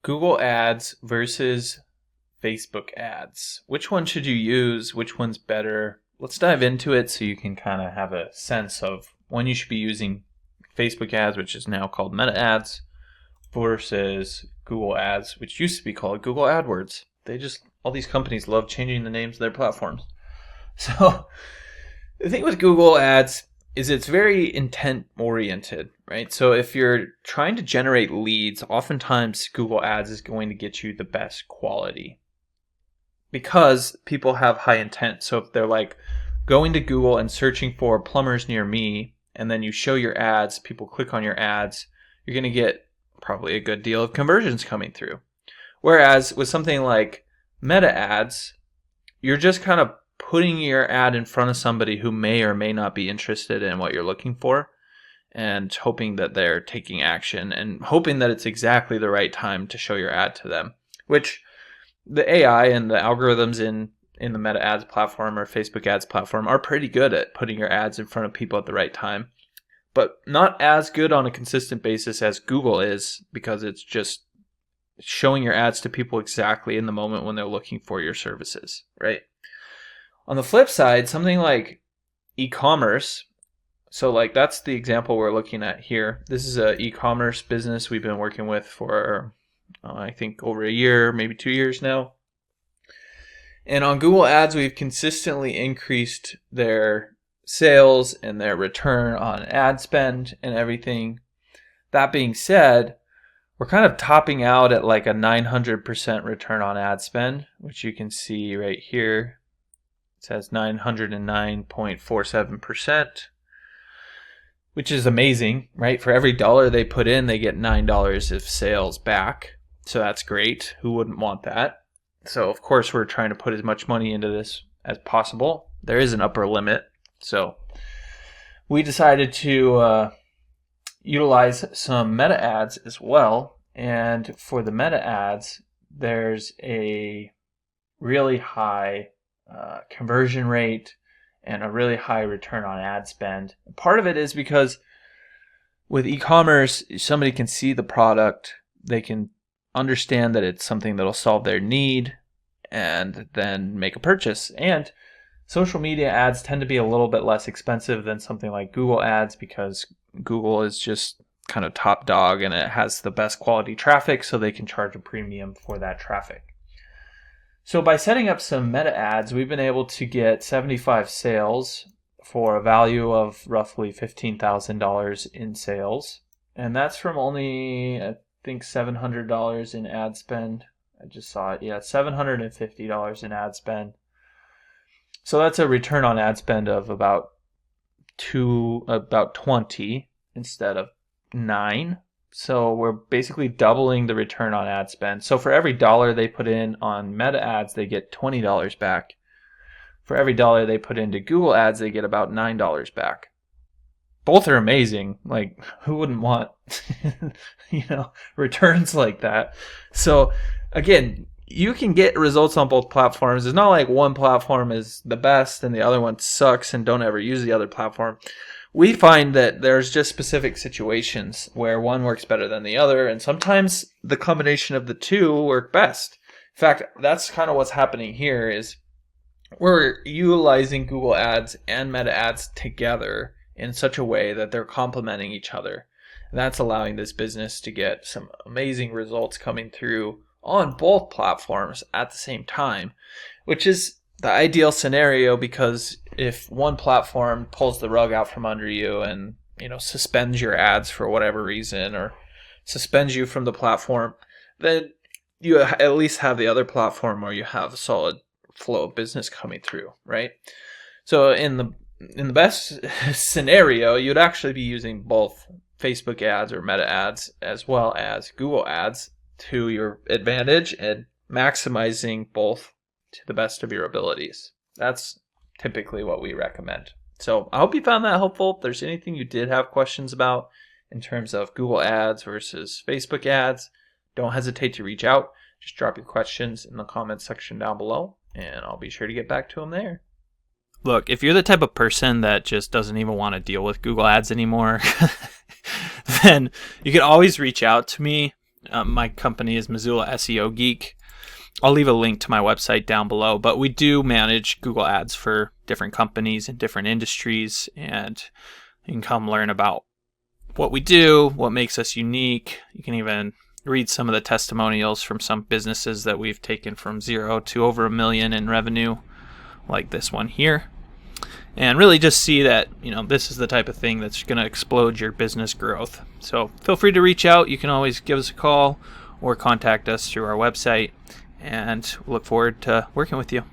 Google Ads versus Facebook ads. Which one should you use? Which one's better? Let's dive into it so you can kind of have a sense of when you should be using Facebook ads, which is now called Meta ads, versus Google ads, which used to be called Google AdWords. All these companies love changing the names of their platforms. So the thing with Google ads is it's very intent oriented, right? So if you're trying to generate leads, oftentimes Google ads is going to get you the best quality because people have high intent. So if they're like going to Google and searching for plumbers near me, and then you show your ads, people click on your ads, you're going to get probably a good deal of conversions coming through. Whereas with something like Meta ads, you're just kind of putting your ad in front of somebody who may or may not be interested in what you're looking for and hoping that they're taking action and hoping that it's exactly the right time to show your ad to them, which the AI and the algorithms in the Meta ads platform or Facebook ads platform are pretty good at putting your ads in front of people at the right time, but not as good on a consistent basis as Google is, because it's just showing your ads to people exactly in the moment when they're looking for your services, right? On the flip side, something like e-commerce, so like that's the example we're looking at here. This is an e-commerce business we've been working with for, I think, over a year, maybe 2 years now. And on Google Ads, we've consistently increased their sales and their return on ad spend and everything. That being said, we're kind of topping out at like a 900% return on ad spend, which you can see right here. It says 909.47%, which is amazing, right? For every dollar they put in, they get $9 of sales back. So that's great. Who wouldn't want that? So of course we're trying to put as much money into this as possible. There is an upper limit. So we decided to utilize some Meta ads as well. And for the Meta ads, there's a really high conversion rate and a really high return on ad spend. Part of it is because with e-commerce, somebody can see the product, they can understand that it's something that'll solve their need, and then make a purchase. And social media ads tend to be a little bit less expensive than something like Google ads, because Google is just kind of top dog and it has the best quality traffic, so they can charge a premium for that traffic. So by setting up some Meta ads, we've been able to get 75 sales for a value of roughly $15,000 in sales. And that's from only, I think, $700 in ad spend. I just saw it. Yeah, $750 in ad spend. So that's a return on ad spend of about 20 instead of 9. So we're basically doubling the return on ad spend. So for every dollar they put in on Meta ads, they get $20 back. For every dollar they put into Google ads, they get about $9 back. Both are amazing. Like, who wouldn't want, returns like that? So again, you can get results on both platforms. It's not like one platform is the best and the other one sucks and don't ever use the other platform. We find that there's just specific situations where one works better than the other, and sometimes the combination of the two work best. In fact, that's kind of what's happening here is we're utilizing Google Ads and Meta Ads together in such a way that they're complementing each other. And that's allowing this business to get some amazing results coming through on both platforms at the same time, which is the ideal scenario, because if one platform pulls the rug out from under you and suspends your ads for whatever reason, or suspends you from the platform, then you at least have the other platform where you have a solid flow of business coming through, right? So in the best scenario, you'd actually be using both Facebook ads or Meta ads as well as Google ads to your advantage and maximizing both to the best of your abilities. That's typically what we recommend. So I hope you found that helpful. If there's anything you did have questions about in terms of Google ads versus Facebook ads, don't hesitate to reach out. Just drop your questions in the comments section down below, and I'll be sure to get back to them there. Look, if you're the type of person that just doesn't even want to deal with Google ads anymore, then you can always reach out to me. My company is Missoula SEO Geek. I'll leave a link to my website down below, but we do manage Google Ads for different companies in different industries, and you can come learn about what we do, what makes us unique. You can even read some of the testimonials from some businesses that we've taken from 0 to over $1 million in revenue, like this one here. And really just see that, this is the type of thing that's going to explode your business growth. So feel free to reach out. You can always give us a call or contact us through our website, and look forward to working with you.